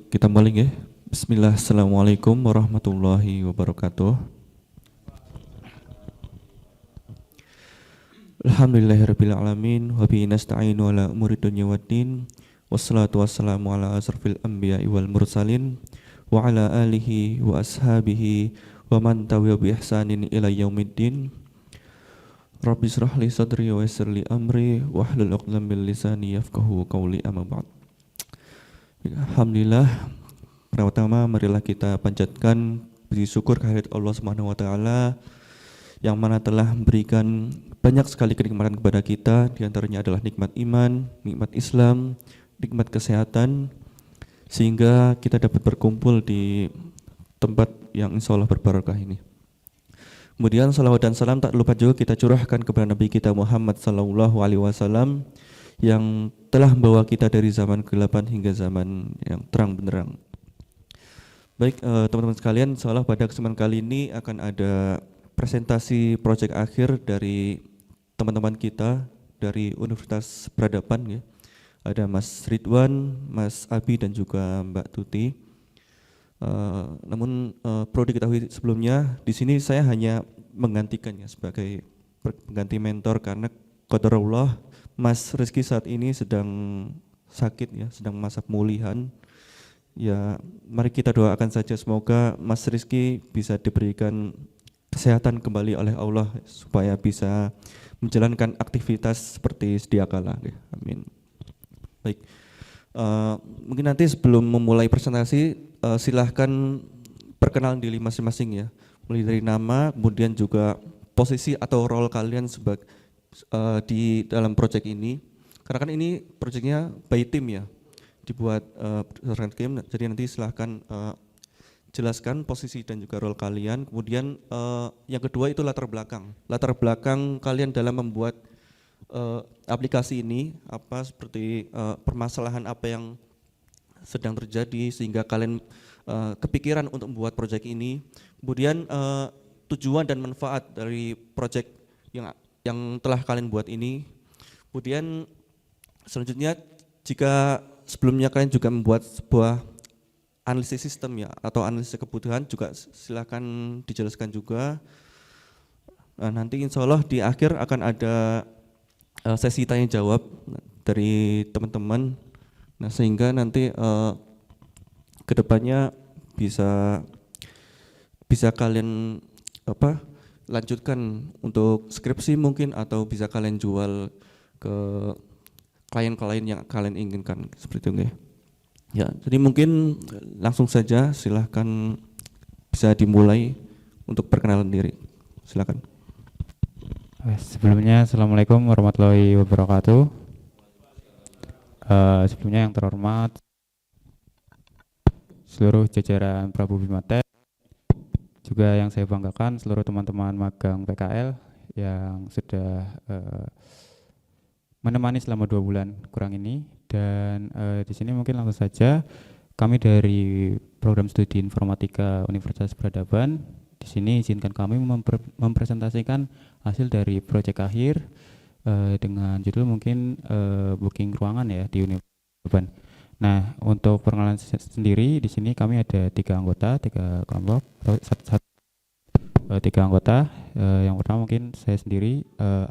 Baik, kita mulai ya. Bismillah, Assalamualaikum warahmatullahi wabarakatuh. Alhamdulillahirrabbilalamin. Wabihi nasta'inu ala umuri dunya waddin. Wassalatu wassalamu ala asrafil anbiya'i wal mursalin. Wa ala alihi wa ashabihi wa man tabi'a bi ihsanin ila yaumiddin. Rabbi israh li sadri wa yassir li amri wahlul 'uqdatam min lisani yafqahu qawli, amma ba'd. Alhamdulillah. Pertama, marilah kita panjatkan puji syukur kehadirat Allah Subhanahu wa taala yang mana telah memberikan banyak sekali kenikmatan kepada kita, di antaranya adalah nikmat iman, nikmat Islam, nikmat kesehatan, sehingga kita dapat berkumpul di tempat yang insya Allah berbarokah ini. Kemudian salawat dan salam tak lupa juga kita curahkan kepada Nabi kita Muhammad sallallahu alaihi wasallam yang telah membawa kita dari zaman kegelapan hingga zaman yang terang benderang. Baik, teman-teman sekalian, insyaallah pada kesempatan kali ini akan ada presentasi proyek akhir dari teman-teman kita dari Universitas Peradaban ya. Ada Mas Ridwan, Mas Abi dan juga Mbak Tuti. Namun perlu diketahui sebelumnya, di sini saya hanya menggantikannya sebagai pengganti mentor karena qadarullah Mas Rizky saat ini sedang sakit ya, sedang masa pemulihan. Ya, mari kita doakan saja semoga Mas Rizky bisa diberikan kesehatan kembali oleh Allah supaya bisa menjalankan aktivitas seperti sedia kala. Amin. Baik, mungkin nanti sebelum memulai presentasi silahkan perkenalan diri masing-masing ya, mulai dari nama, kemudian juga posisi atau role kalian sebagai di dalam proyek ini. Karena kan ini proyeknya by team ya, dibuat berdasarkan tim. Jadi nanti silahkan jelaskan posisi dan juga role kalian. Kemudian yang kedua itu latar belakang kalian dalam membuat aplikasi ini, apa seperti permasalahan apa yang sedang terjadi sehingga kalian kepikiran untuk membuat proyek ini. Kemudian tujuan dan manfaat dari proyek yang telah kalian buat ini. Kemudian selanjutnya, jika sebelumnya kalian juga membuat sebuah analisis sistem ya atau analisis kebutuhan, juga silakan dijelaskan juga. Nanti insya Allah di akhir akan ada sesi tanya jawab dari teman-teman. Nah, sehingga nanti kedepannya bisa kalian lanjutkan untuk skripsi mungkin, atau bisa kalian jual ke klien-klien yang kalian inginkan seperti itu ya. Jadi mungkin langsung saja silahkan bisa dimulai untuk perkenalan diri. Silakan. Sebelumnya Assalamualaikum warahmatullahi wabarakatuh. Sebelumnya yang terhormat seluruh jajaran Prabu Bimatek, juga yang saya banggakan seluruh teman-teman magang PKL yang sudah menemani selama 2 bulan kurang ini. Dan di sini mungkin langsung saja, kami dari program studi informatika Universitas Peradaban di sini izinkan kami mempresentasikan hasil dari proyek akhir dengan judul mungkin booking ruangan ya di Universitas Peradaban. Nah, untuk perkenalan sendiri di sini kami ada 3 anggota, 3 kelompok, 3 anggota. Yang pertama mungkin saya sendiri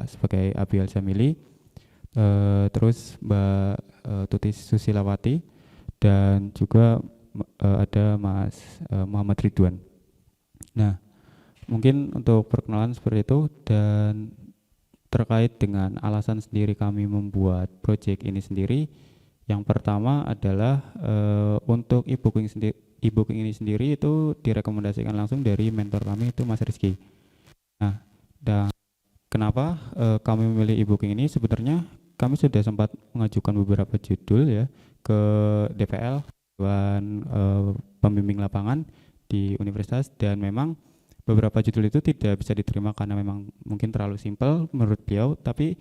sebagai Abi Al-Jamili, terus Mbak Tuti Susilawati, dan juga ada Mas Muhammad Ridwan. Nah, mungkin untuk perkenalan seperti itu. Dan terkait dengan alasan sendiri kami membuat proyek ini sendiri, yang pertama adalah untuk e-booking ini sendiri itu direkomendasikan langsung dari mentor kami, itu Mas Rizky. Nah, dan kenapa kami memilih e-booking ini? Sebenarnya kami sudah sempat mengajukan beberapa judul ya ke DPL, Dewan Pembimbing Lapangan di universitas, dan memang beberapa judul itu tidak bisa diterima karena memang mungkin terlalu simpel menurut beliau. Tapi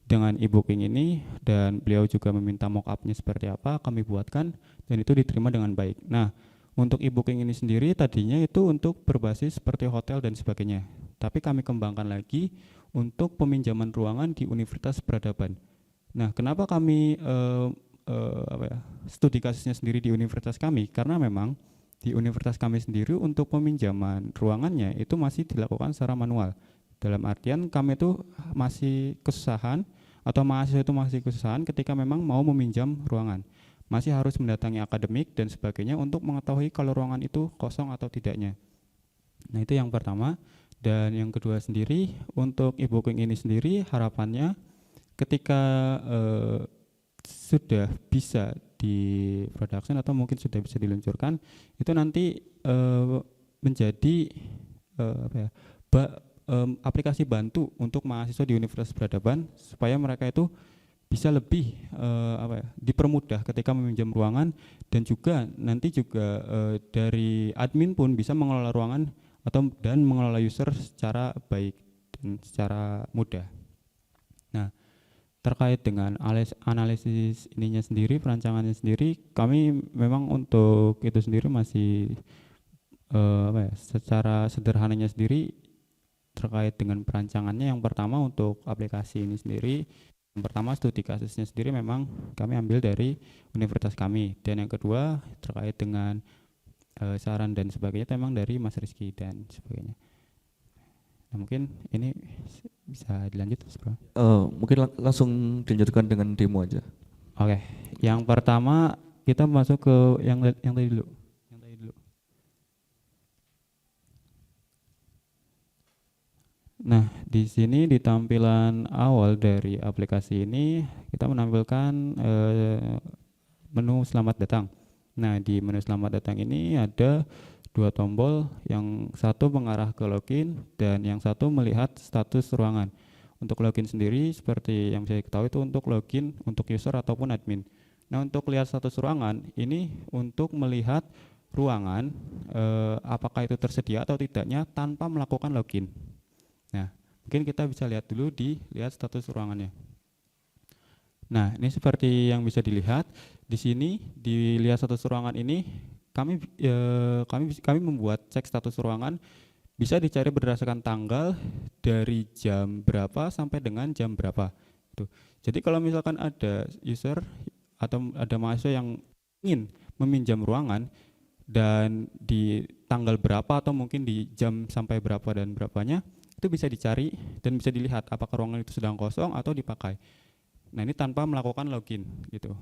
dengan e-booking ini, dan beliau juga meminta mock-up-nya seperti apa, kami buatkan dan itu diterima dengan baik. Nah, untuk e-booking ini sendiri tadinya itu untuk berbasis seperti hotel dan sebagainya, tapi kami kembangkan lagi untuk peminjaman ruangan di Universitas Peradaban. Nah, kenapa kami studi kasusnya sendiri di universitas kami, karena memang di universitas kami sendiri untuk peminjaman ruangannya itu masih dilakukan secara manual. Dalam artian kami itu masih kesusahan atau mahasiswa itu masih kesusahan ketika memang mau meminjam ruangan. Masih harus mendatangi akademik dan sebagainya untuk mengetahui kalau ruangan itu kosong atau tidaknya. Nah, itu yang pertama. Dan yang kedua sendiri, untuk e-booking ini sendiri harapannya ketika sudah bisa di production atau mungkin sudah bisa diluncurkan, itu nanti menjadi aplikasi bantu untuk mahasiswa di Universitas Peradaban supaya mereka itu bisa lebih dipermudah ketika meminjam ruangan, dan juga nanti juga dari admin pun bisa mengelola ruangan dan mengelola user secara baik dan secara mudah. Nah, terkait dengan analisis ininya sendiri, perancangannya sendiri, kami memang untuk itu sendiri masih secara sederhananya sendiri terkait dengan perancangannya. Yang pertama untuk aplikasi ini sendiri, yang pertama studi kasusnya sendiri memang kami ambil dari universitas kami, dan yang kedua terkait dengan saran dan sebagainya memang dari Mas Rizky dan sebagainya. Nah, mungkin ini bisa dilanjut, Bro. Mungkin langsung dilanjutkan dengan demo aja. Oke. Yang pertama kita masuk ke yang tadi dulu. Nah, di sini di tampilan awal dari aplikasi ini kita menampilkan menu selamat datang. Nah, di menu selamat datang ini ada dua tombol, yang satu mengarah ke login dan yang satu melihat status ruangan. Untuk login sendiri seperti yang saya ketahui itu untuk login untuk user ataupun admin. Nah, untuk lihat status ruangan ini untuk melihat ruangan apakah itu tersedia atau tidaknya tanpa melakukan login. Nah, mungkin kita bisa lihat dulu lihat status ruangannya. Nah, ini seperti yang bisa dilihat di sini, dilihat status ruangan ini kami membuat cek status ruangan bisa dicari berdasarkan tanggal dari jam berapa sampai dengan jam berapa. Jadi kalau misalkan ada user atau ada mahasiswa yang ingin meminjam ruangan dan di tanggal berapa atau mungkin di jam sampai berapa dan berapanya, itu bisa dicari dan bisa dilihat apakah ruangan itu sedang kosong atau dipakai. Nah, ini tanpa melakukan login gitu.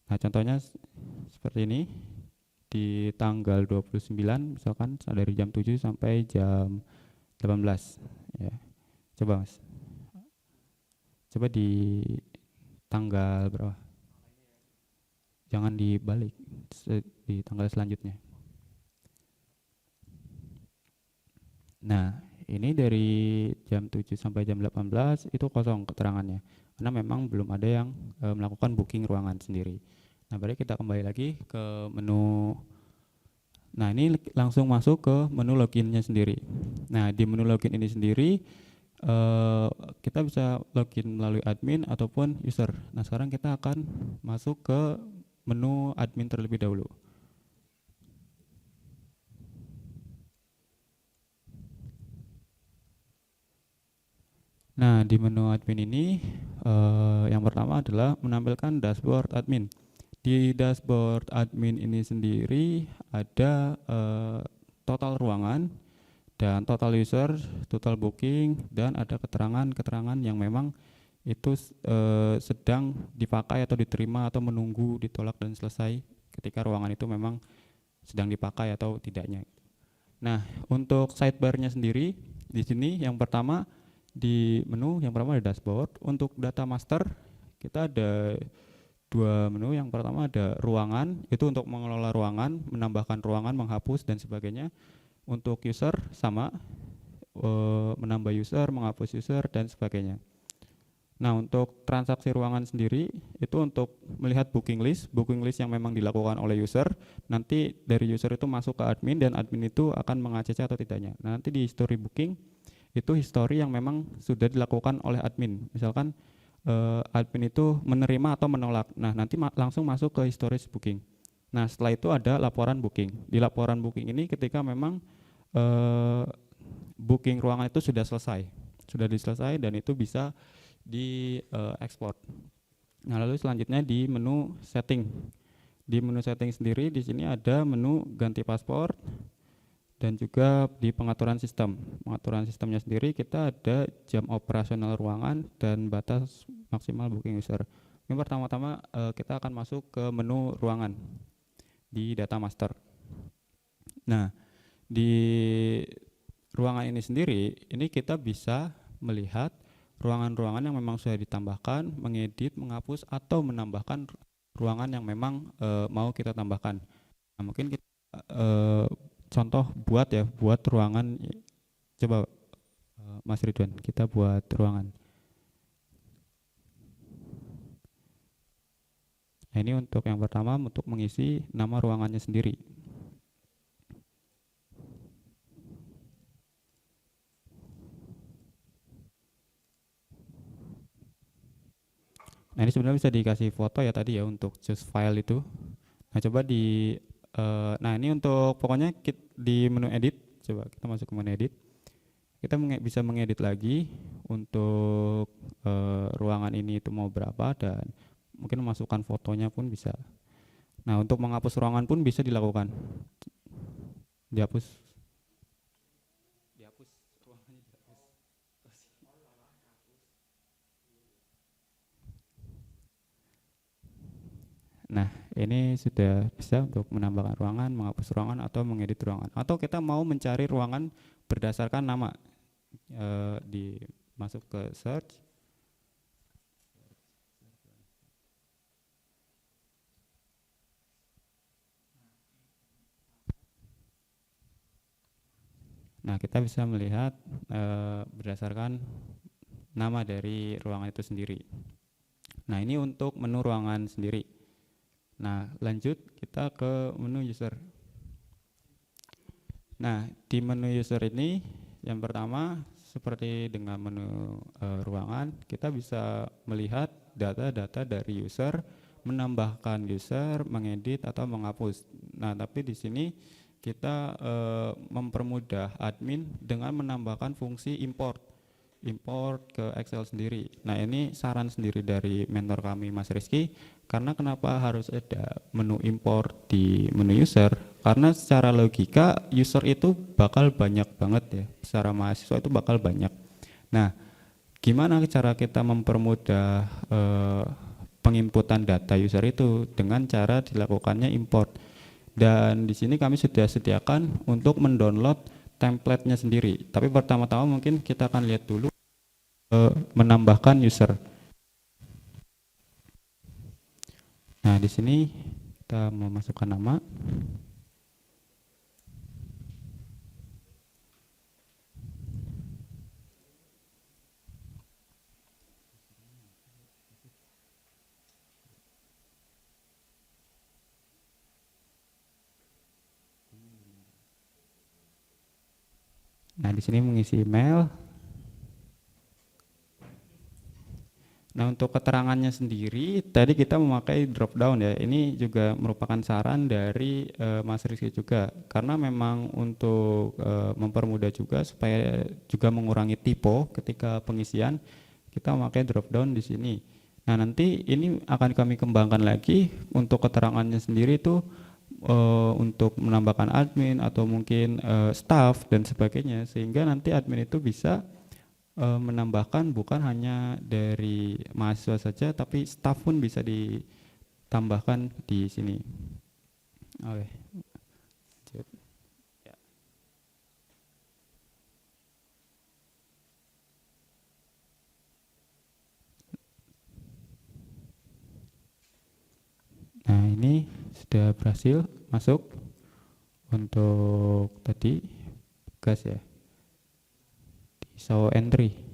Nah, contohnya seperti ini di tanggal 29 misalkan dari jam 7 sampai jam 18 ya. Coba Mas. Coba di tanggal berapa? Jangan dibalik, di tanggal selanjutnya. Nah, ini dari jam 7 sampai jam 18 itu kosong keterangannya, karena memang belum ada yang melakukan booking ruangan sendiri. Nah, berarti kita kembali lagi ke menu. Nah, ini langsung masuk ke menu loginnya sendiri. Nah, di menu login ini sendiri kita bisa login melalui admin ataupun user. Nah, sekarang kita akan masuk ke menu admin terlebih dahulu. Nah, di menu admin ini yang pertama adalah menampilkan dashboard admin. Di dashboard admin ini sendiri ada total ruangan dan total user, total booking, dan ada keterangan-keterangan yang memang itu sedang dipakai atau diterima atau menunggu ditolak dan selesai ketika ruangan itu memang sedang dipakai atau tidaknya. Nah, untuk sidebarnya sendiri di sini yang pertama di menu yang pertama ada dashboard. Untuk data master kita ada dua menu. Yang pertama ada ruangan, itu untuk mengelola ruangan, menambahkan ruangan, menghapus dan sebagainya. Untuk user sama, menambah user, menghapus user dan sebagainya. Nah, untuk transaksi ruangan sendiri itu untuk melihat booking list yang memang dilakukan oleh user. Nanti dari user itu masuk ke admin dan admin itu akan mengacc atau tidaknya. Nah, nanti di history booking itu history yang memang sudah dilakukan oleh admin. Misalkan admin itu menerima atau menolak. Nah, nanti langsung masuk ke history booking. Nah, setelah itu ada laporan booking. Di laporan booking ini ketika memang booking ruangan itu sudah diselesai dan itu bisa diekspor. Nah, lalu selanjutnya di menu setting. Di menu setting sendiri di sini ada menu ganti paspor dan juga di pengaturan sistem. Pengaturan sistemnya sendiri kita ada jam operasional ruangan dan batas maksimal booking user. Yang pertama-tama kita akan masuk ke menu ruangan di data master. Nah, di ruangan ini sendiri, ini kita bisa melihat ruangan-ruangan yang memang sudah ditambahkan, mengedit, menghapus, atau menambahkan ruangan yang memang mau kita tambahkan. Nah, mungkin kita contoh buat ruangan. Coba Mas Ridwan, kita buat ruangan. Nah, ini untuk yang pertama, untuk mengisi nama ruangannya sendiri. Nah, ini sebenarnya bisa dikasih foto ya tadi ya untuk choose file itu. Nah, coba nah ini untuk pokoknya di menu edit, coba kita masuk ke menu edit. Kita bisa mengedit lagi untuk ruangan ini itu mau berapa, dan mungkin memasukkan fotonya pun bisa. Nah, untuk menghapus ruangan pun bisa dilakukan. Dihapus ruangannya dihapus. Nah, ini sudah bisa untuk menambahkan ruangan, menghapus ruangan, atau mengedit ruangan. Atau kita mau mencari ruangan berdasarkan nama, masuk ke search. Nah, kita bisa melihat berdasarkan nama dari ruangan itu sendiri. Nah, ini untuk menu ruangan sendiri. Nah, lanjut kita ke menu user. Nah, di menu user ini yang pertama seperti dengan menu ruangan, kita bisa melihat data-data dari user, menambahkan user, mengedit atau menghapus. Nah, tapi di sini kita mempermudah admin dengan menambahkan fungsi import ke Excel sendiri. Nah, ini saran sendiri dari mentor kami Mas Rizky, karena kenapa harus ada menu import di menu user, karena secara logika user itu bakal banyak banget ya, secara mahasiswa itu bakal banyak. Nah, gimana cara kita mempermudah penginputan data user itu dengan cara dilakukannya import. Dan di sini kami sudah sediakan untuk mendownload template-nya sendiri. Tapi pertama-tama mungkin kita akan lihat dulu menambahkan user. Nah, di sini kita memasukkan nama. Nah, di sini mengisi email. Nah, untuk keterangannya sendiri tadi kita memakai drop down ya. Ini juga merupakan saran dari Mas Rizky juga, karena memang untuk mempermudah juga supaya juga mengurangi typo ketika pengisian, kita memakai drop down di sini. Nah, nanti ini akan kami kembangkan lagi untuk keterangannya sendiri itu untuk menambahkan admin atau mungkin staff dan sebagainya, sehingga nanti admin itu bisa menambahkan bukan hanya dari mahasiswa saja, tapi staff pun bisa ditambahkan di sini. Oke. Ya. Nah, ini sudah berhasil masuk untuk tadi gas ya, di show entry.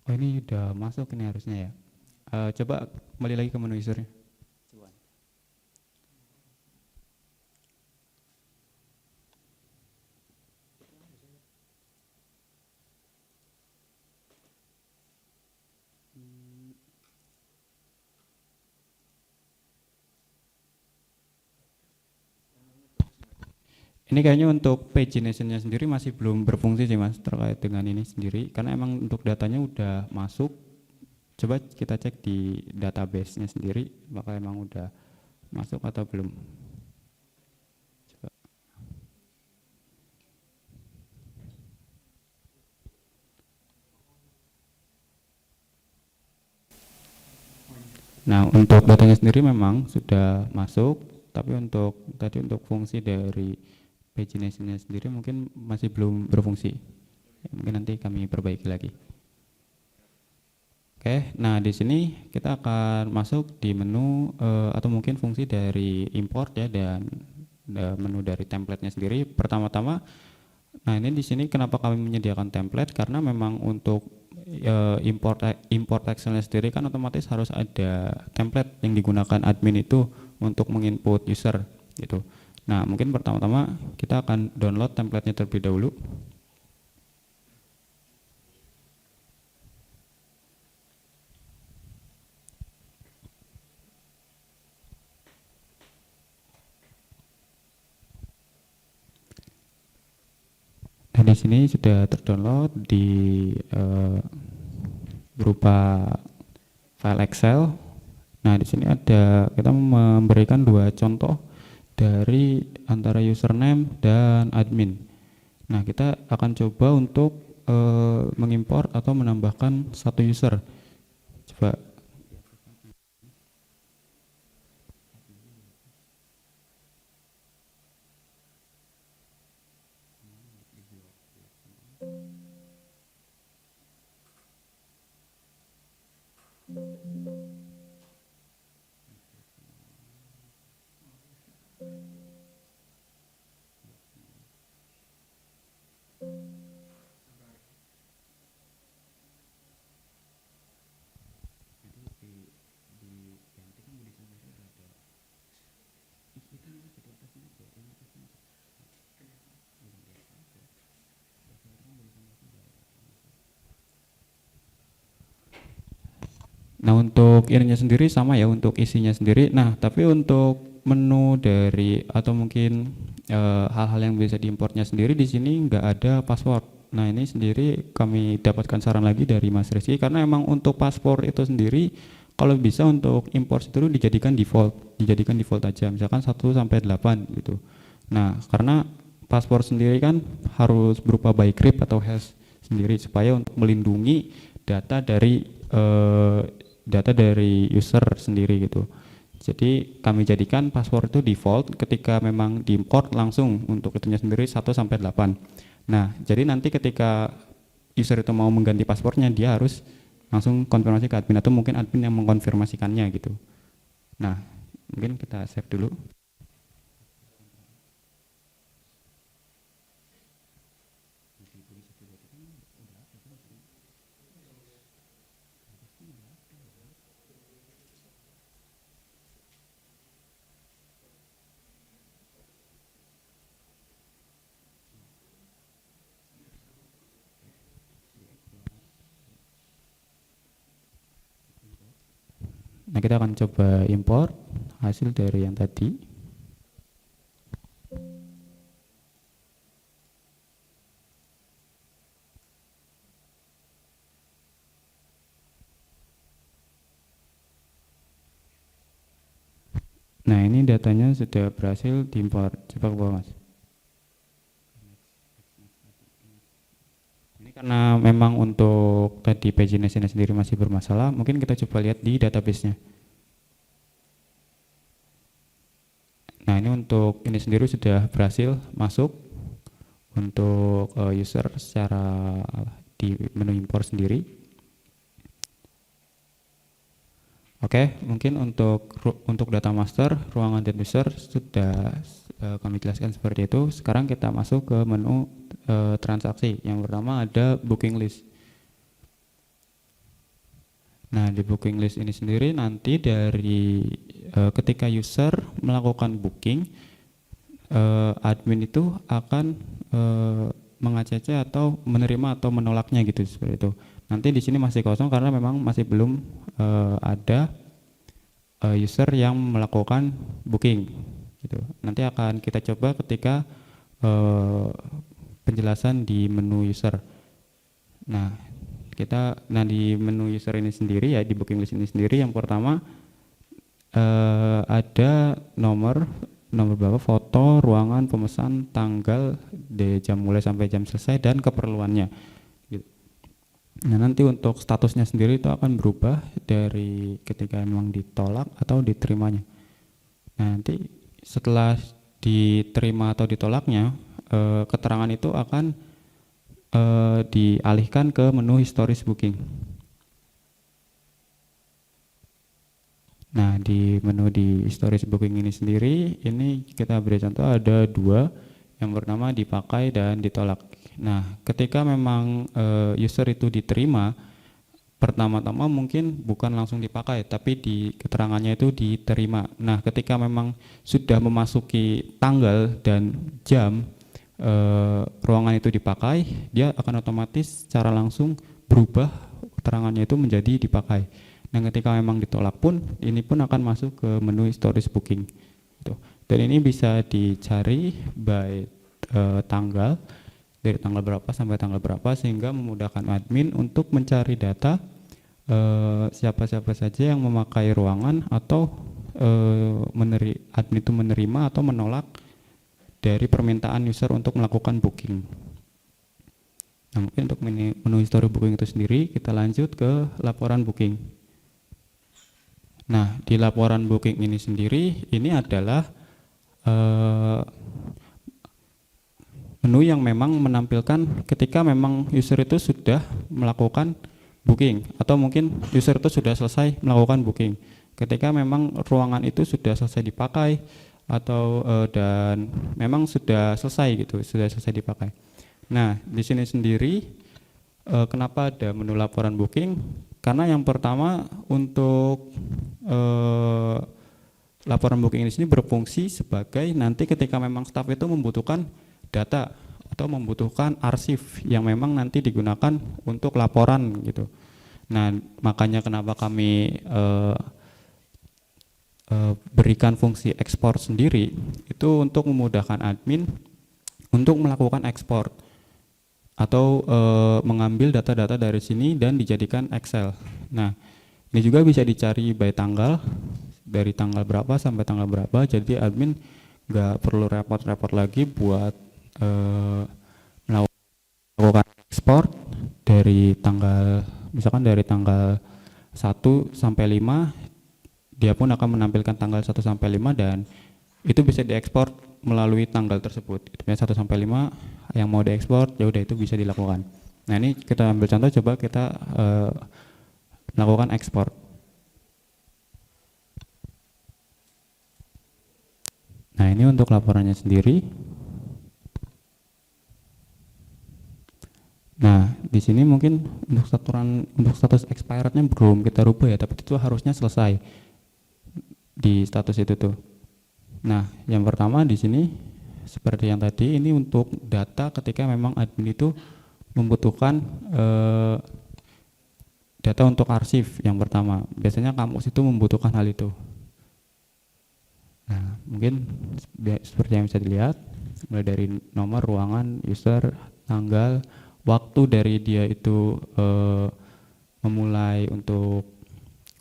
Oh ini udah masuk ini harusnya ya. Coba kembali lagi ke menu usernya. Ini kayaknya untuk pagination-nya sendiri masih belum berfungsi sih mas terkait dengan ini sendiri karena emang untuk datanya udah masuk. Coba kita cek di database-nya sendiri maka emang udah masuk atau belum. Coba. Nah untuk datanya sendiri memang sudah masuk, tapi untuk tadi untuk fungsi dari pagination-nya sendiri mungkin masih belum berfungsi. Mungkin nanti kami perbaiki lagi. Oke, nah di sini kita akan masuk di menu atau mungkin fungsi dari import ya dan menu dari template-nya sendiri. Pertama-tama, nah ini di sini kenapa kami menyediakan template karena memang untuk import Excel-nya sendiri kan otomatis harus ada template yang digunakan admin itu untuk menginput user gitu. Nah mungkin pertama-tama kita akan download template-nya terlebih dahulu. Dan di sini sudah terdownload di berupa file Excel. Nah, di sini ada kita memberikan dua contoh dari antara username dan admin. Nah, kita akan coba untuk mengimport atau menambahkan satu user. Coba. Nah, untuk ininya sendiri sama ya untuk isinya sendiri. Nah, tapi untuk menu dari atau mungkin hal-hal yang bisa diimportnya sendiri di sini nggak ada password. Nah, ini sendiri kami dapatkan saran lagi dari Mas Rizky karena emang untuk paspor itu sendiri kalau bisa untuk import itu dijadikan default aja, misalkan 1 sampai 8 gitu. Nah, karena paspor sendiri kan harus berupa by crypt atau hash sendiri supaya untuk melindungi data dari user sendiri gitu. Jadi kami jadikan password itu default ketika memang diimport langsung untuk itunya sendiri 1 sampai 8. Nah, jadi nanti ketika user itu mau mengganti passwordnya dia harus langsung konfirmasi ke admin atau mungkin admin yang mengkonfirmasikannya gitu. Nah, mungkin kita save dulu. Nah, kita akan coba import hasil dari yang tadi. Nah, ini datanya sudah berhasil diimport. Coba ke bawah, Mas. Ini karena memang untuk tadi pagination sendiri masih bermasalah, mungkin kita coba lihat di database-nya. Nah, ini untuk ini sendiri sudah berhasil masuk untuk user secara di menu import sendiri. Oke, mungkin untuk data master ruangan dan user sudah kami jelaskan seperti itu. Sekarang kita masuk ke menu transaksi. Yang pertama ada booking list. Nah, di booking list ini sendiri nanti dari ketika user melakukan booking, admin itu akan mengacc atau menerima atau menolaknya gitu seperti itu. Nanti di sini masih kosong karena memang masih belum ada user yang melakukan booking gitu. Nanti akan kita coba ketika penjelasan di menu user. Nah, di menu user ini sendiri ya, di booking list ini sendiri yang pertama ada nomor berapa, foto, ruangan, pemesan, tanggal, jam mulai sampai jam selesai, dan keperluannya. Nah, nanti untuk statusnya sendiri itu akan berubah dari ketika memang ditolak atau diterimanya. Nah, nanti setelah diterima atau ditolaknya, keterangan itu akan dialihkan ke menu historis booking. Nah, di menu di historis booking ini sendiri, ini kita beri contoh ada 2, yang pertama dipakai dan ditolak. Nah, ketika memang user itu diterima, pertama-tama mungkin bukan langsung dipakai, tapi di keterangannya itu diterima. Nah, ketika memang sudah memasuki tanggal dan jam ruangan itu dipakai, dia akan otomatis secara langsung berubah keterangannya itu menjadi dipakai. Nah, ketika memang ditolak pun, ini pun akan masuk ke menu historis booking. Dan ini bisa dicari by tanggal, dari tanggal berapa sampai tanggal berapa, sehingga memudahkan admin untuk mencari data siapa-siapa saja yang memakai ruangan atau admin itu menerima atau menolak dari permintaan user untuk melakukan booking. Nah, mungkin untuk menu history booking itu sendiri, kita lanjut ke laporan booking. Nah, di laporan booking ini sendiri, ini adalah menu yang memang menampilkan ketika memang user itu sudah melakukan booking, atau mungkin user itu sudah selesai melakukan booking. Ketika memang ruangan itu sudah selesai dipakai, atau dan memang sudah selesai gitu, sudah selesai dipakai. Nah, di sini sendiri kenapa ada menu laporan booking? Karena yang pertama, untuk laporan booking ini sini berfungsi sebagai nanti ketika memang staf itu membutuhkan data atau membutuhkan arsip yang memang nanti digunakan untuk laporan gitu. Nah, makanya kenapa kami berikan fungsi ekspor sendiri, itu untuk memudahkan admin untuk melakukan ekspor atau mengambil data-data dari sini dan dijadikan Excel. Nah, ini juga bisa dicari by tanggal, dari tanggal berapa sampai tanggal berapa, jadi admin nggak perlu repot-repot lagi buat melakukan ekspor dari tanggal, misalkan dari tanggal 1 sampai 5, dia pun akan menampilkan tanggal 1 sampai 5 dan itu bisa diekspor melalui tanggal tersebut. Itu 1 sampai 5 yang mau diekspor, ya udah itu bisa dilakukan. Nah, ini kita ambil contoh, coba kita melakukan ekspor. Nah, ini untuk laporannya sendiri. Nah, di sini mungkin untuk status expirednya belum kita rubah ya, tapi itu harusnya selesai di status itu tuh. Nah, yang pertama di sini seperti yang tadi, ini untuk data ketika memang admin itu membutuhkan data untuk arsip yang pertama. Biasanya kampus itu membutuhkan hal itu. Nah, mungkin seperti yang bisa dilihat, mulai dari nomor, ruangan, user, tanggal, waktu dari dia itu memulai untuk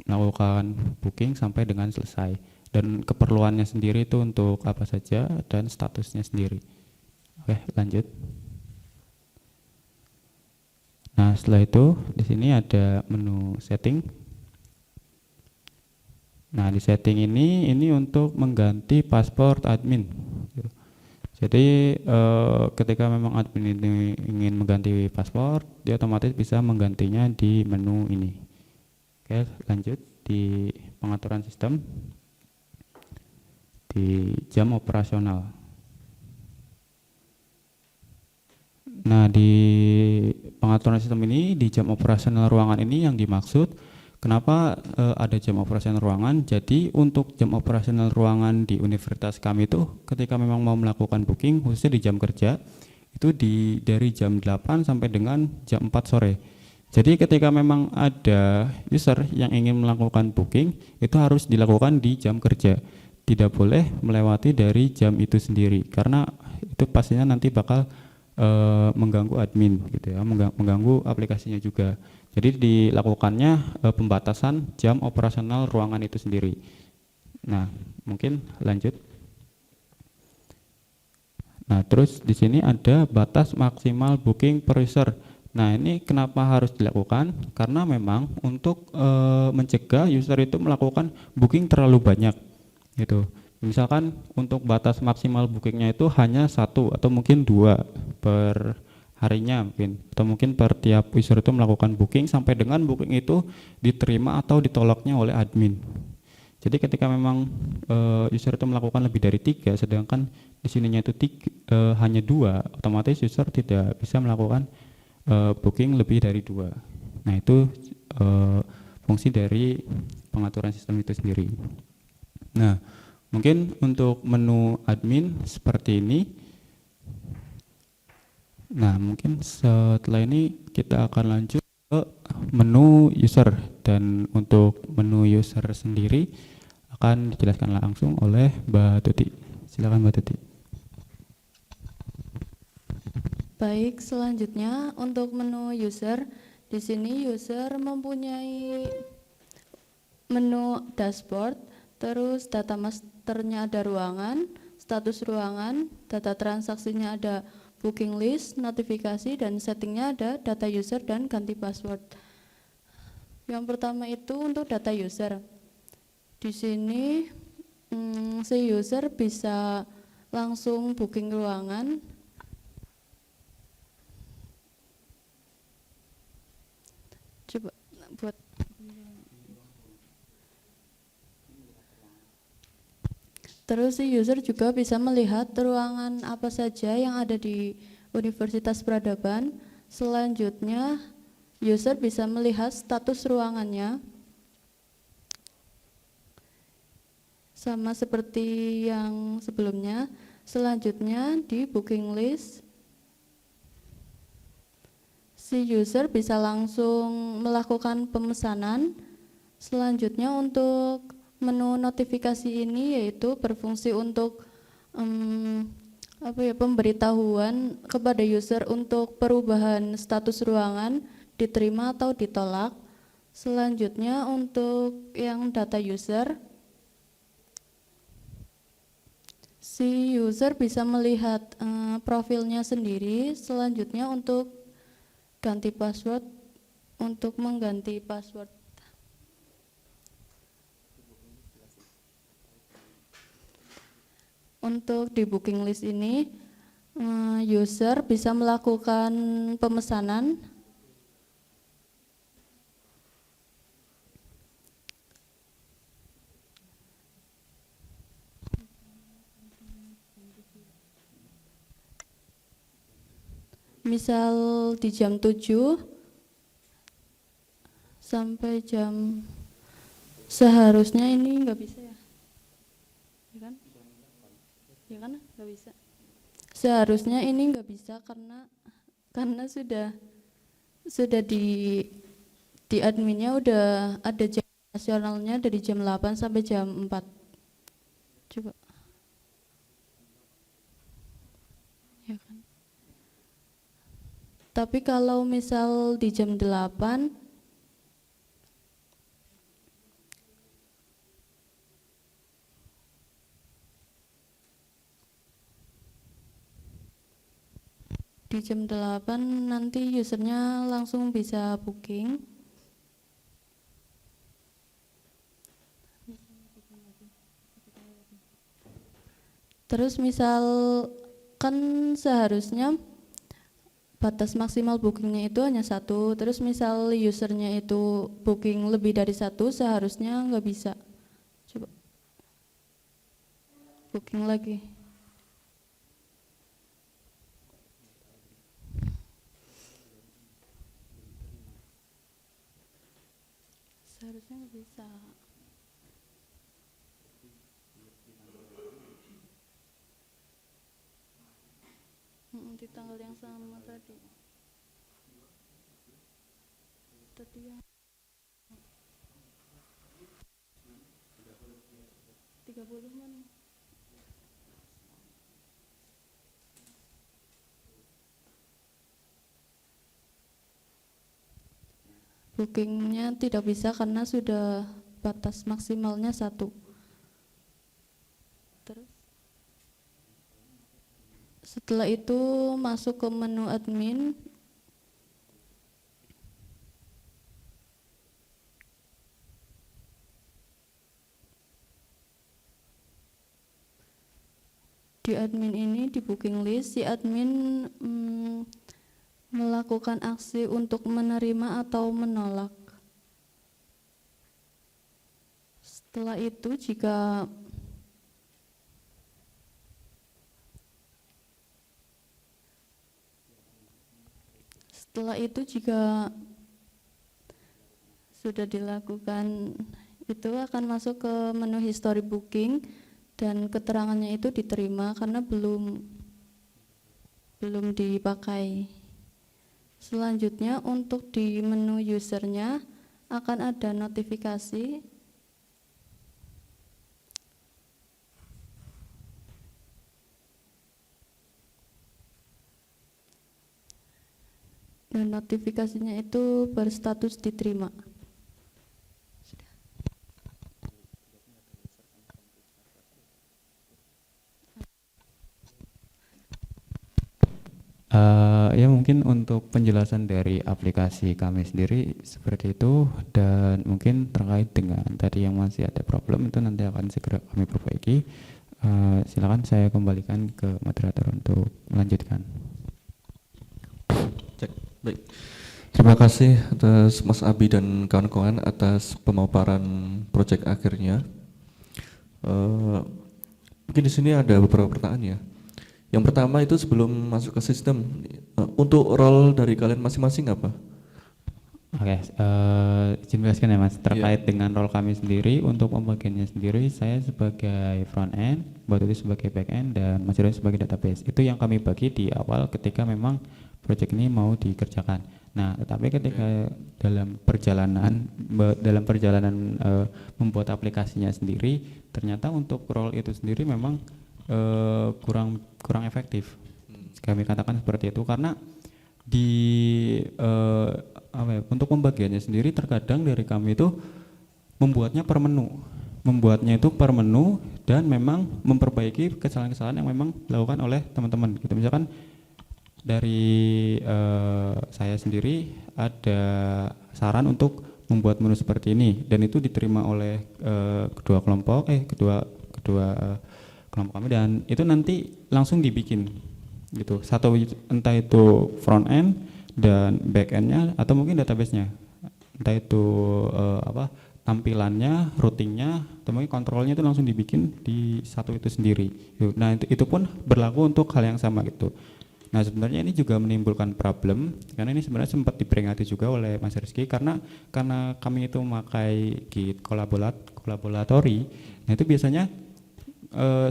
melakukan booking sampai dengan selesai, dan keperluannya sendiri itu untuk apa saja dan statusnya sendiri. Oke, lanjut. Nah, setelah itu di sini ada menu setting. Nah, di setting ini untuk mengganti password admin. Jadi ketika memang admin ini ingin mengganti password, dia otomatis bisa menggantinya di menu ini. Oke, lanjut di pengaturan sistem, di jam operasional. Nah, di pengaturan sistem ini, di jam operasional ruangan ini yang dimaksud Kenapa ada jam operasional ruangan? Jadi untuk jam operasional ruangan di universitas kami itu ketika memang mau melakukan booking khususnya di jam kerja itu dari jam 8 sampai dengan jam 4 sore. Jadi ketika memang ada user yang ingin melakukan booking itu harus dilakukan di jam kerja. Tidak boleh melewati dari jam itu sendiri karena itu pastinya nanti bakal mengganggu admin gitu ya, mengganggu aplikasinya juga. Jadi dilakukannya pembatasan jam operasional ruangan itu sendiri. Nah, mungkin lanjut. Nah, terus di sini ada batas maksimal booking per user. Nah, ini kenapa harus dilakukan? Karena memang untuk mencegah user itu melakukan booking terlalu banyak, gitu. Misalkan untuk batas maksimal bookingnya itu hanya 1 atau mungkin 2 per harinya mungkin, atau mungkin per tiap user itu melakukan booking sampai dengan booking itu diterima atau ditolaknya oleh admin. Jadi ketika memang user itu melakukan lebih dari 3 sedangkan di sininya itu hanya 2, otomatis user tidak bisa melakukan booking lebih dari 2. Nah, itu fungsi dari pengaturan sistem itu sendiri. Nah, mungkin untuk menu admin seperti ini. Nah, mungkin setelah ini kita akan lanjut ke menu user, dan untuk menu user sendiri akan dijelaskan langsung oleh Mbak Tuti. Silakan Mbak Tuti. Baik, selanjutnya untuk menu user, di sini user mempunyai menu dashboard, terus data masternya ada ruangan, status ruangan, data transaksinya ada booking list, notifikasi, dan settingnya ada data user dan ganti password. Yang pertama itu untuk data user. Di sini si user bisa langsung booking ruangan. Coba buat terus si user juga bisa melihat ruangan apa saja yang ada di Universitas Peradaban. Selanjutnya user bisa melihat status ruangannya. Sama seperti yang sebelumnya. Selanjutnya di booking list, si user bisa langsung melakukan pemesanan. Selanjutnya untuk menu notifikasi ini yaitu berfungsi untuk pemberitahuan kepada user untuk perubahan status ruangan, diterima atau ditolak. Selanjutnya untuk yang data user, si user bisa melihat profilnya sendiri. Selanjutnya untuk ganti password, untuk mengganti password. Untuk di booking list ini, user bisa melakukan pemesanan. Misal di jam 7 sampai jam, seharusnya ini nggak bisa ya? Ya kan? Ya kan? Nggak bisa. Seharusnya ini nggak bisa karena sudah di adminnya udah ada jam nasionalnya dari jam 8 sampai jam 4. Coba. Ya kan? Tapi kalau misal di jam 8 nanti usernya langsung bisa booking. Terus misal kan seharusnya batas maksimal bookingnya itu hanya 1, terus misal usernya itu booking lebih dari 1, seharusnya nggak bisa. Coba booking lagi. Seharusnya harusnya bisa. Di tanggal yang sama tadi. Tadi yang 30 menit. Bookingnya tidak bisa karena sudah batas maksimalnya 1. Terus setelah itu masuk ke menu admin. Di admin ini, di booking list, si admin melakukan aksi untuk menerima atau menolak. Setelah itu jika sudah dilakukan, itu akan masuk ke menu history booking dan keterangannya itu diterima karena belum dipakai. Selanjutnya untuk di menu usernya akan ada notifikasi dan notifikasinya itu berstatus diterima. Ya mungkin untuk penjelasan dari aplikasi kami sendiri seperti itu, dan mungkin terkait dengan tadi yang masih ada problem itu nanti akan segera kami perbaiki. Silakan saya kembalikan ke moderator untuk melanjutkan. Cek. Baik. Terima kasih atas Mas Abi dan kawan-kawan atas pemaparan proyek akhirnya. Mungkin di sini ada beberapa pertanyaan ya. Yang pertama itu sebelum masuk ke sistem, untuk role dari kalian masing-masing apa? Oke, izin jelaskan ya Mas, terkait dengan role kami sendiri. Untuk pembagiannya sendiri, saya sebagai front end, Mbak Tuti sebagai back end, dan Mas Irwan sebagai database. Itu yang kami bagi di awal ketika memang proyek ini mau dikerjakan. Nah, tetapi ketika dalam perjalanan membuat aplikasinya sendiri, ternyata untuk role itu sendiri memang kurang efektif. Kami katakan seperti itu karena untuk pembagiannya sendiri terkadang dari kami itu membuatnya per menu dan memang memperbaiki kesalahan-kesalahan yang memang dilakukan oleh teman-teman gitu. Misalkan dari saya sendiri ada saran untuk membuat menu seperti ini dan itu diterima oleh kedua kelompok kami, dan itu nanti langsung dibikin gitu, entah itu front end dan back endnya atau mungkin database-nya, entah itu tampilannya, routingnya, atau mungkin kontrolnya itu langsung dibikin di satu itu sendiri. Nah itu pun berlaku untuk hal yang sama gitu. Nah sebenarnya ini juga menimbulkan problem karena ini sebenarnya sempat diperingati juga oleh Mas Rizky karena kami itu memakai Git kolaboratori. Nah itu biasanya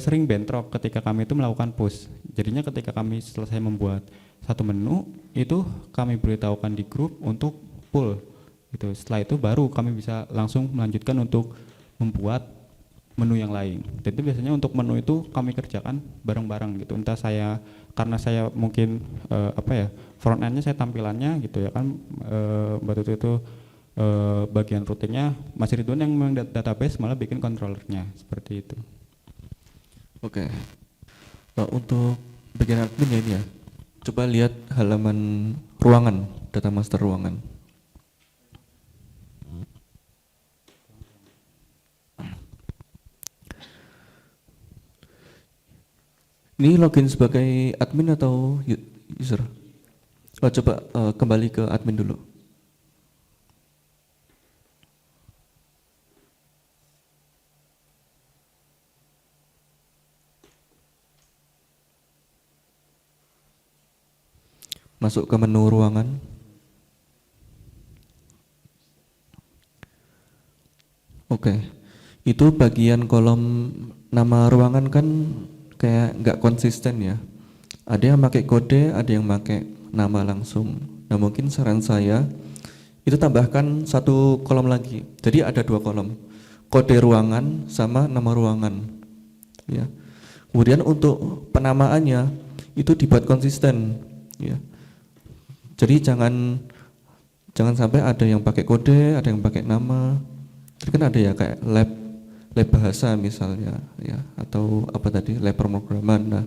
sering bentrok ketika kami itu melakukan push. Jadinya ketika kami selesai membuat satu menu itu kami beritahukan di grup untuk pull gitu. Setelah itu baru kami bisa langsung melanjutkan untuk membuat menu yang lain. Dan itu biasanya untuk menu itu kami kerjakan bareng-bareng gitu. Entah karena saya mungkin front end-nya saya tampilannya gitu ya kan, Mbak Tutu itu bagian routingnya, Mas Ridwan yang database malah bikin controllernya seperti itu. Oke. Untuk bagian admin ya ini ya. Coba lihat halaman ruangan, data master ruangan. Ini login sebagai admin atau user? Coba kembali ke admin dulu. Masuk ke menu ruangan. Oke. Itu bagian kolom nama ruangan kan kayak nggak konsisten ya. Ada yang pakai kode, ada yang pakai nama langsung. Nah mungkin saran saya itu tambahkan satu kolom lagi. Jadi ada dua kolom, kode ruangan sama nama ruangan. Ya. Kemudian untuk penamaannya itu dibuat konsisten. Ya. Jadi jangan sampai ada yang pakai kode, ada yang pakai nama. Jadi kan ada ya kayak lab bahasa misalnya, ya, atau apa tadi lab pemrograman. Nah,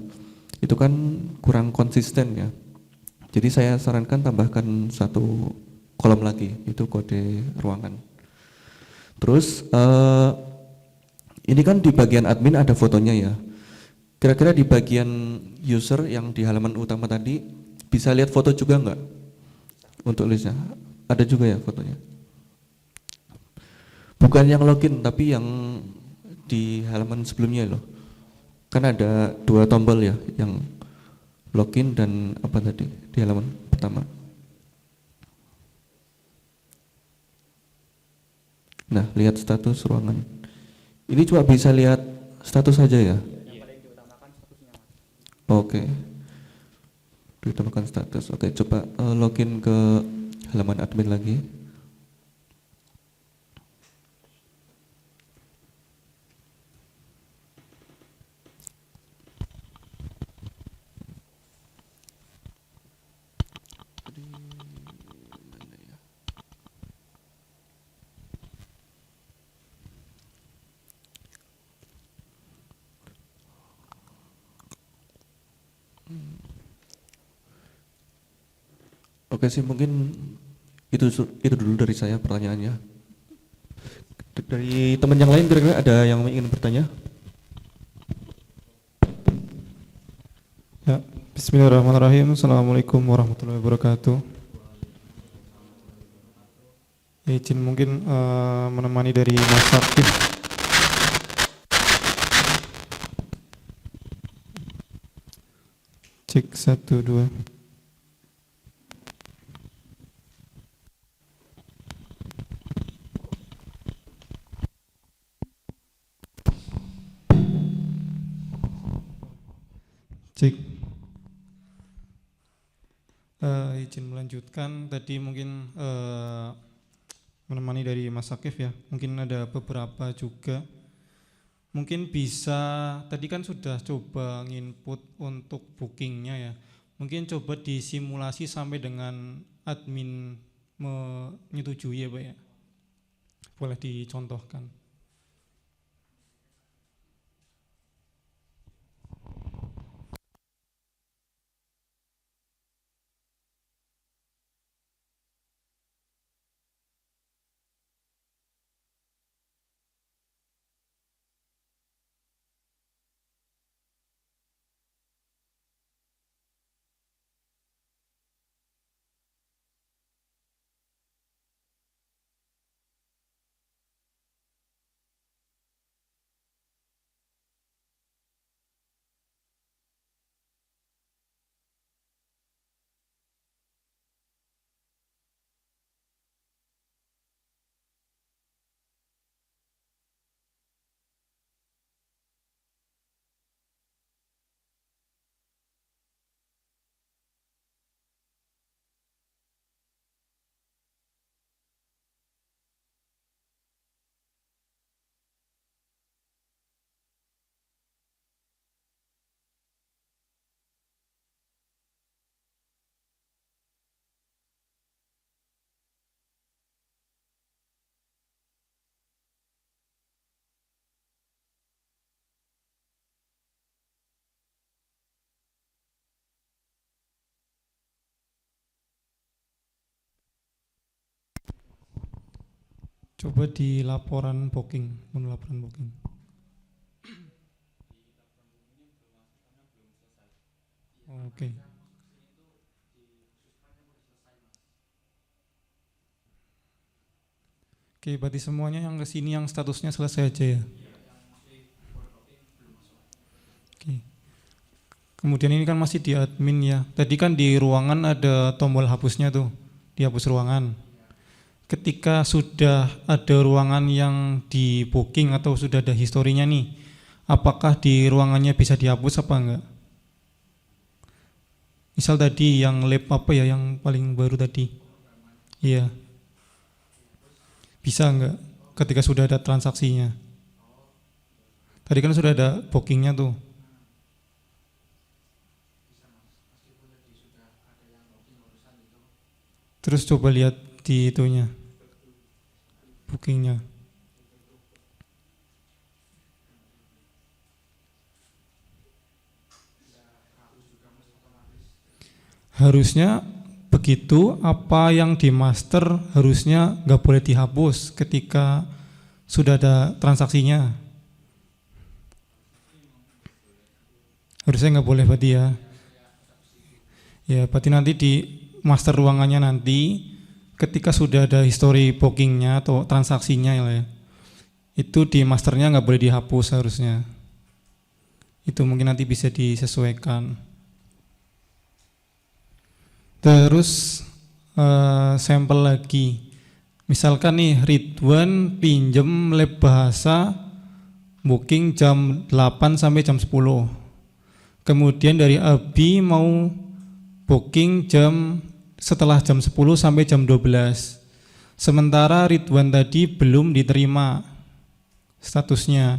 itu kan kurang konsisten ya. Jadi saya sarankan tambahkan satu kolom lagi, itu kode ruangan. Terus ini kan di bagian admin ada fotonya ya. Kira-kira di bagian user yang di halaman utama tadi bisa lihat foto juga enggak? Untuk listnya ada juga ya fotonya. Bukan yang login tapi yang di halaman sebelumnya loh. Kan ada dua tombol ya, yang login dan apa tadi di halaman pertama. Nah, lihat status ruangan. Ini cuma bisa lihat status saja ya? Oke. Diutamakan status. Oke, coba login ke halaman admin lagi. Oke sih, mungkin itu dulu dari saya pertanyaannya. Dari teman yang lain kira-kira ada yang ingin bertanya? Ya, bismillahirrahmanirrahim. Assalamualaikum warahmatullahi wabarakatuh. Ya, izin mungkin menemani dari Mas Aktif. Cek 1, 2. Cek. Izin melanjutkan tadi mungkin menemani dari Mas Akif ya. Mungkin ada beberapa juga. Mungkin bisa, tadi kan sudah coba nginput untuk bookingnya ya. Mungkin coba disimulasi sampai dengan admin menyetujui ya Pak ya. Boleh dicontohkan. Coba di laporan booking, menu laporan booking. Oke. Oke, berarti semuanya yang kesini yang statusnya selesai aja ya. Oke. Kemudian ini kan masih di admin ya. Tadi kan di ruangan ada tombol hapusnya tuh, dihapus ruangan. ketika sudah ada ruangan yang di booking atau sudah ada historinya nih, apakah di ruangannya bisa dihapus apa enggak? Misal tadi yang lab apa ya, yang paling baru tadi? Iya. Bisa enggak ketika sudah ada transaksinya? Tadi kan sudah ada bookingnya tuh. Terus coba lihat di itunya, bookingnya. Harusnya begitu, apa yang di master harusnya nggak boleh dihapus ketika sudah ada transaksinya. Harusnya nggak boleh berarti ya. Ya berarti nanti di master ruangannya nanti ketika sudah ada history bookingnya atau transaksinya ya, itu di masternya nggak boleh dihapus harusnya. Itu mungkin nanti bisa disesuaikan. Terus sampel lagi. Misalkan nih Ridwan pinjem lab bahasa booking jam 8 sampai jam 10. Kemudian dari Abi mau booking setelah jam 10 sampai jam 12. Sementara Ridwan tadi belum diterima statusnya.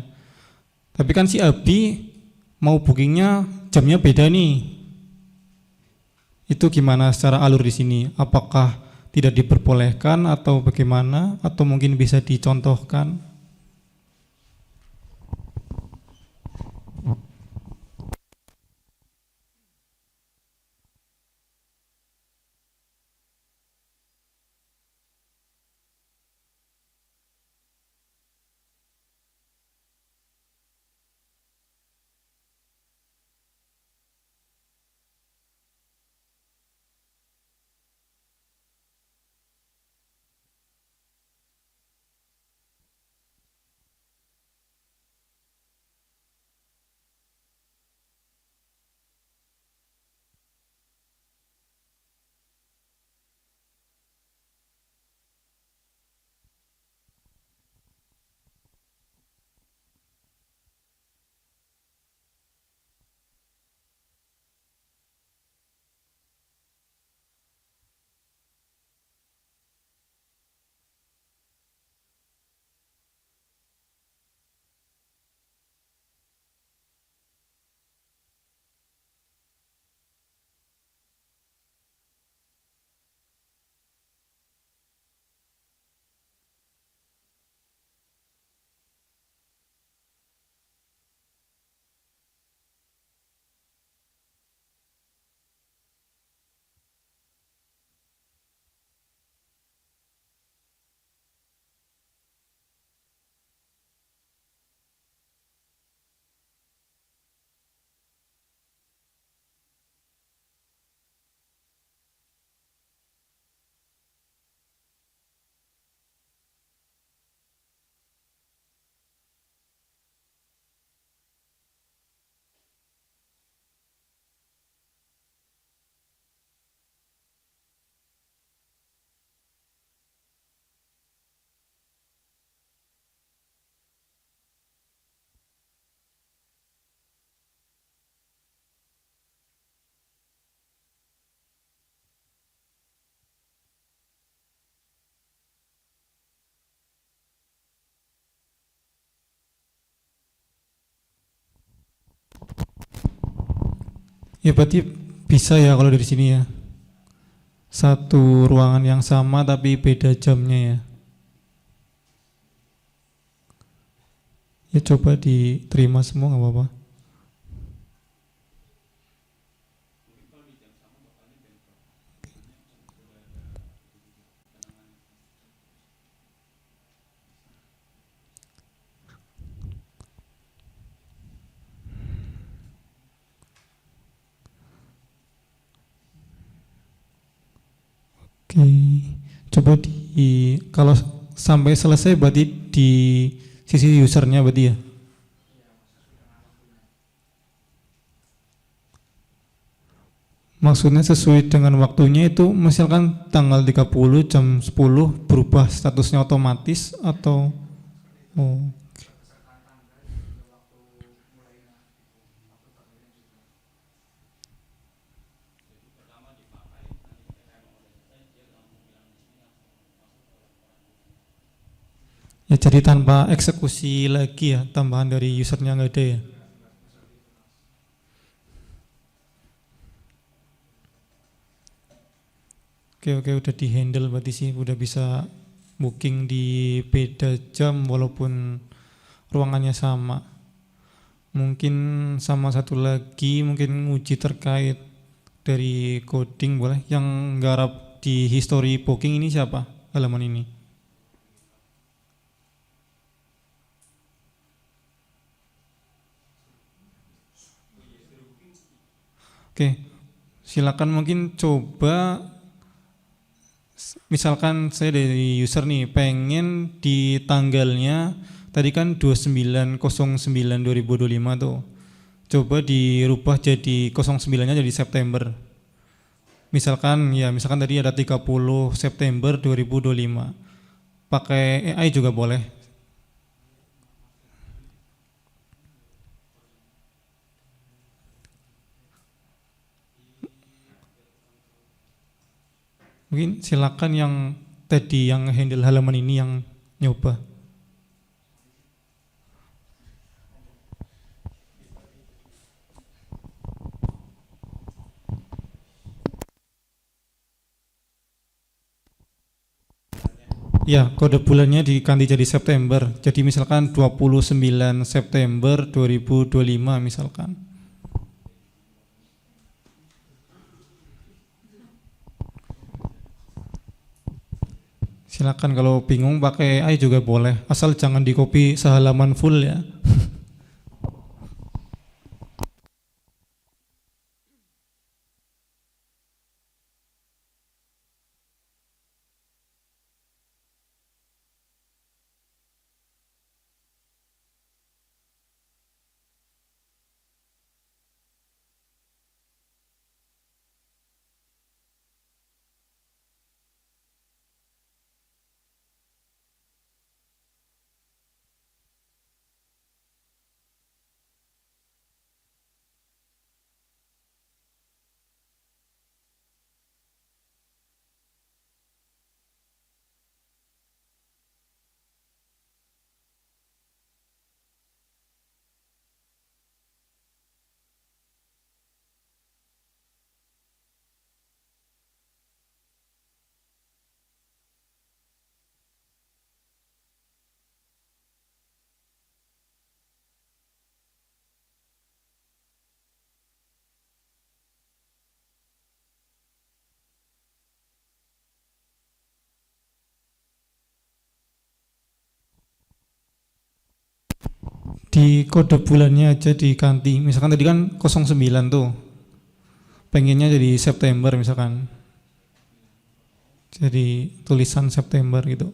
Tapi kan si Abi mau bookingnya jamnya beda nih. Itu gimana secara alur di sini? Apakah tidak diperbolehkan atau bagaimana? Atau mungkin bisa dicontohkan? Ya berarti bisa ya kalau dari sini ya. Satu ruangan yang sama tapi beda jamnya ya. Ya coba diterima semua nggak apa-apa. Oke, coba kalau sampai selesai berarti di sisi usernya berarti ya. Maksudnya sesuai dengan waktunya itu misalkan tanggal 30 jam 10 berubah statusnya otomatis atau oh. Ya jadi tanpa eksekusi lagi ya, tambahan dari usernya nggak ada ya. Oke, udah di handle berarti sih, udah bisa booking di beda jam walaupun ruangannya sama. Mungkin sama satu lagi mungkin uji terkait dari coding boleh. Yang nggarap di history booking ini siapa halaman ini? Oke, silakan mungkin coba. Misalkan saya dari user nih pengen di tanggalnya tadi kan 29/09/2025 tuh. Coba dirubah jadi 09-nya jadi September. Misalkan tadi ada 30 September 2025. Pakai AI juga boleh. Mungkin silakan yang tadi yang handle halaman ini yang nyoba. Ya, kode bulannya diganti jadi September. Jadi misalkan 29 September 2025 misalkan. Silakan kalau bingung pakai AI juga boleh, asal jangan di copy sehalaman full ya. Di kode bulannya aja diganti. Misalkan tadi kan 09 tuh. Pengennya jadi September misalkan. Jadi tulisan September gitu.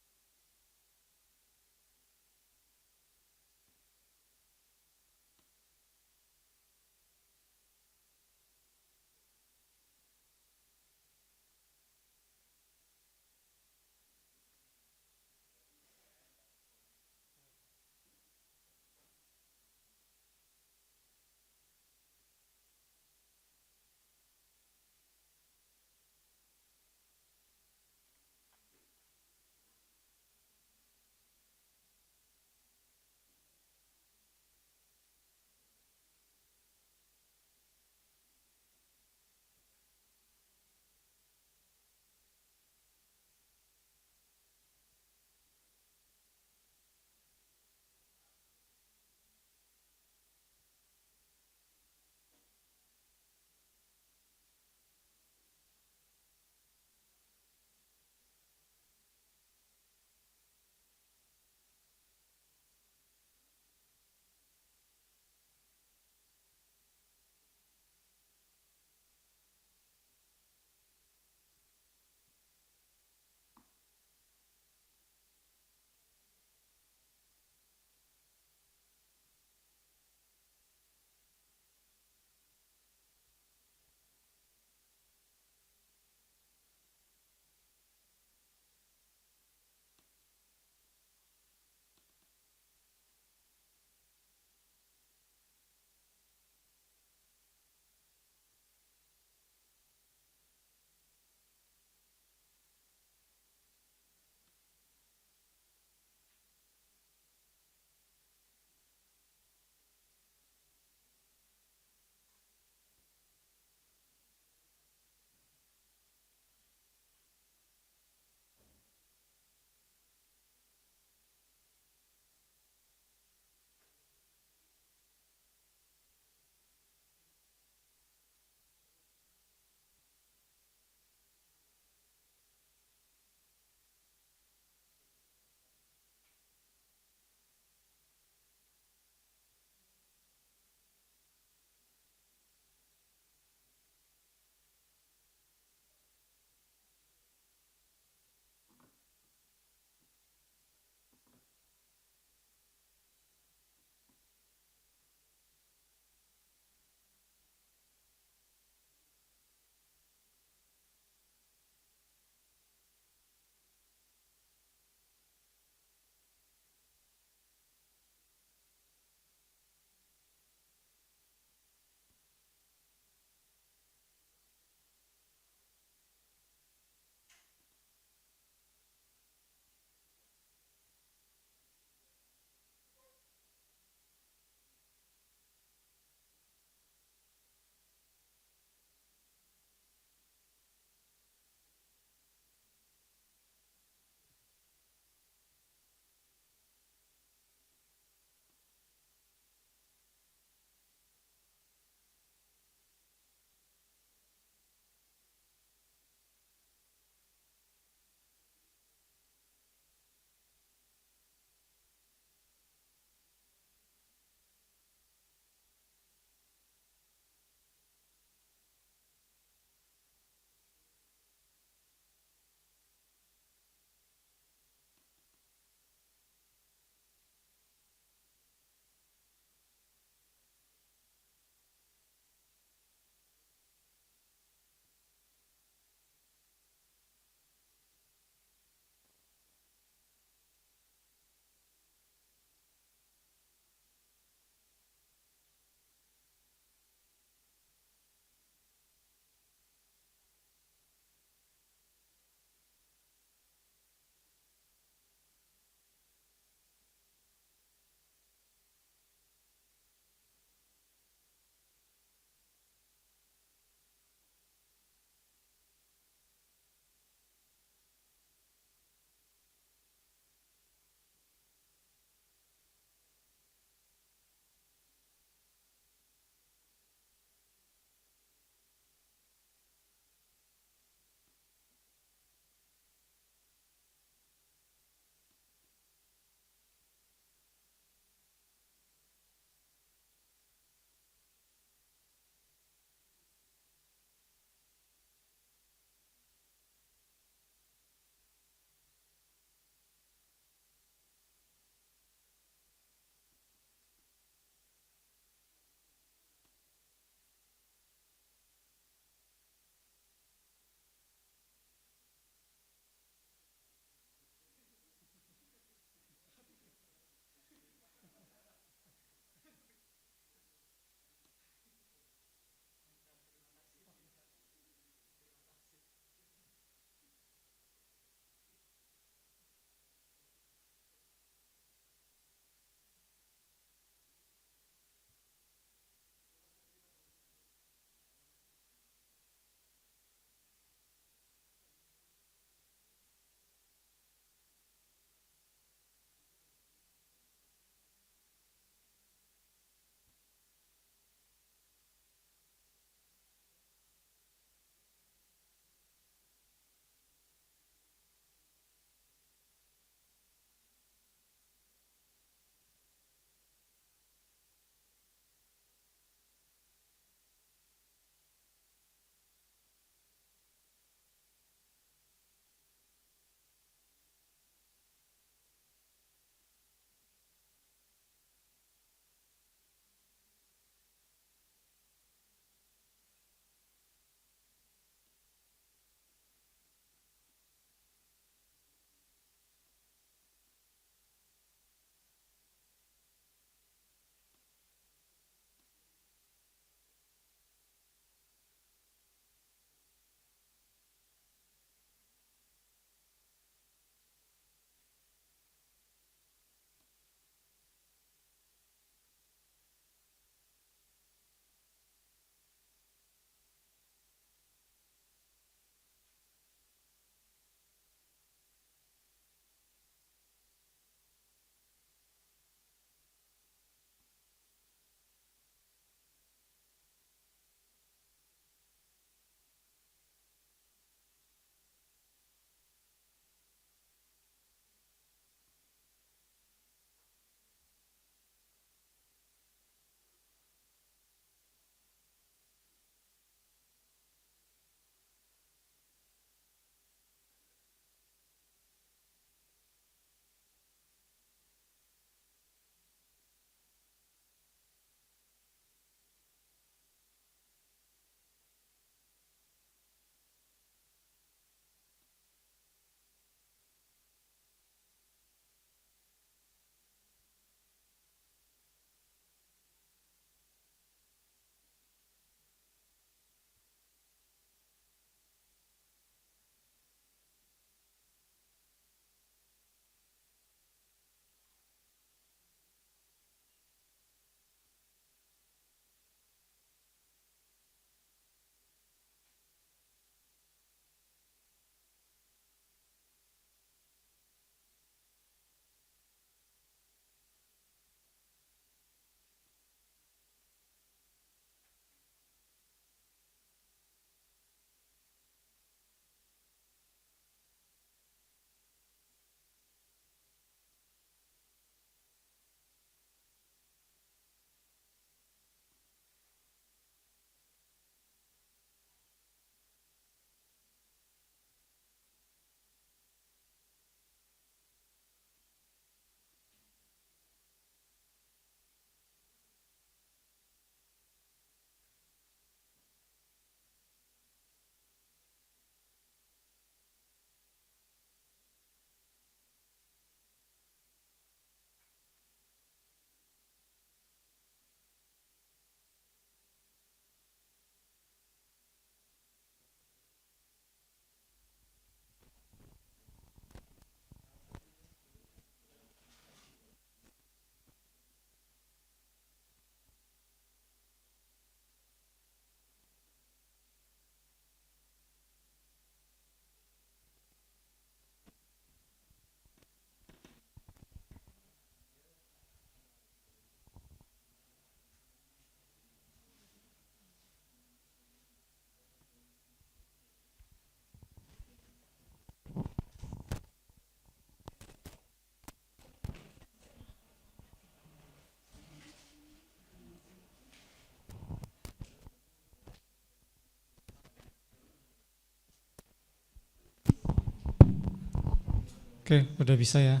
Oke, udah bisa ya.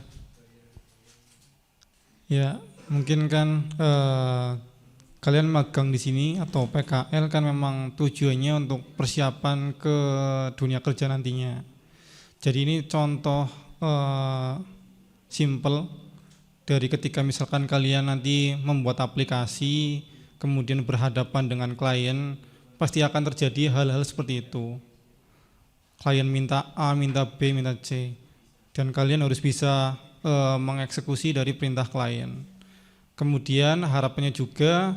Ya, mungkin kan kalian magang di sini atau PKL kan memang tujuannya untuk persiapan ke dunia kerja nantinya. Jadi ini contoh simple dari ketika misalkan kalian nanti membuat aplikasi, kemudian berhadapan dengan klien, pasti akan terjadi hal-hal seperti itu. Klien minta A, minta B, minta C, dan kalian harus bisa mengeksekusi dari perintah klien. Kemudian harapannya juga,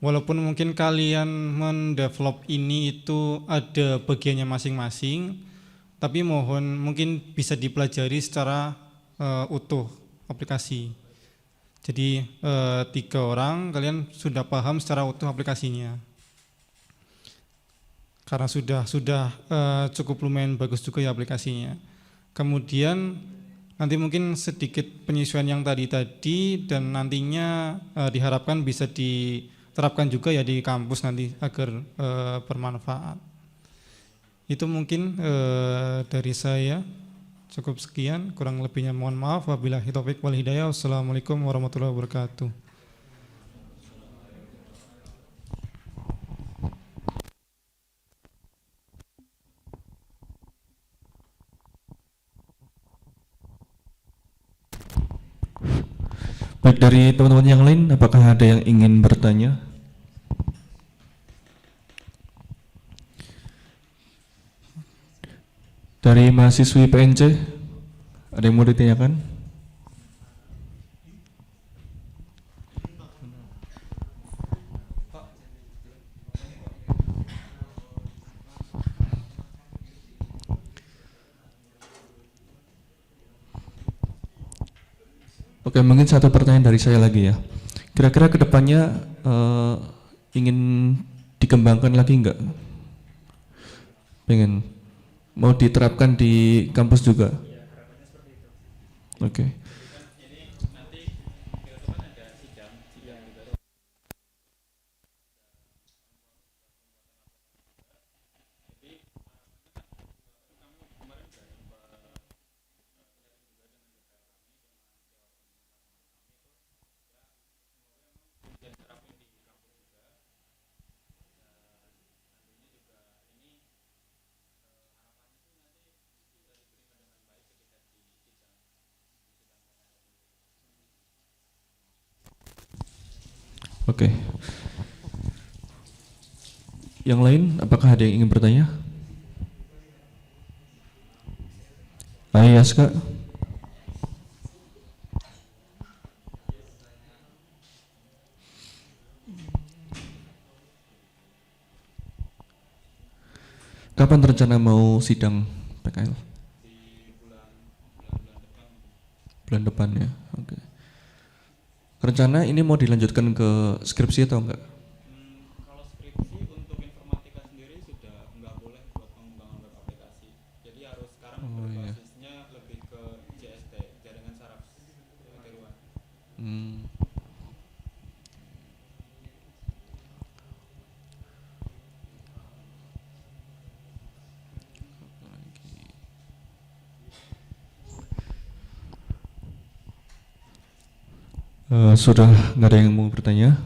walaupun mungkin kalian mendevelop ini itu ada bagiannya masing-masing, tapi mohon mungkin bisa dipelajari secara utuh aplikasi. Jadi 3 orang kalian sudah paham secara utuh aplikasinya. Karena sudah cukup lumayan bagus juga ya aplikasinya. Kemudian nanti mungkin sedikit penyesuaian yang tadi dan nantinya diharapkan bisa diterapkan juga ya di kampus nanti agar bermanfaat. Itu mungkin dari saya. Cukup sekian, kurang lebihnya mohon maaf. Wabillahi taufiq wal hidayah. Wassalamualaikum warahmatullahi wabarakatuh. Baik, dari teman-teman yang lain, apakah ada yang ingin bertanya? Dari mahasiswi PNC, ada yang mau ditanyakan? Oke, mungkin satu pertanyaan dari saya lagi ya. Kira-kira kedepannya ingin dikembangkan lagi enggak? Pengen mau diterapkan di kampus juga? Oke. Oke. Yang lain, apakah ada yang ingin bertanya? Ayo, Kak. Kapan rencana mau sidang PKL? Bulan depan ya. Oke. Rencana ini mau dilanjutkan ke skripsi atau enggak? Kalau skripsi untuk informatika sendiri sudah nggak boleh buat pengembangan web aplikasi. Jadi harus sekarang berbasisnya lebih ke JST, jaringan saraf tiruan. Sudah nggak ada yang mau bertanya?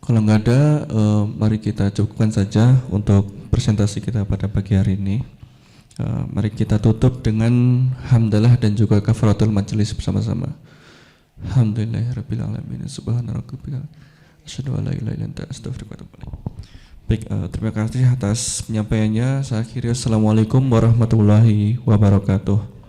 Kalau nggak ada, mari kita cukupkan saja untuk presentasi kita pada pagi hari ini. Mari kita tutup dengan hamdalah dan juga kafaratul majelis bersama-sama. Alhamdulillahirabbil alamin. Subhanarabbika asyhadu an la ilaha illa anta astaghfiruka wa atubu ilaik. Baik, terima kasih atas penyampaiannya. Saya akhiri. Assalamualaikum warahmatullahi wabarakatuh.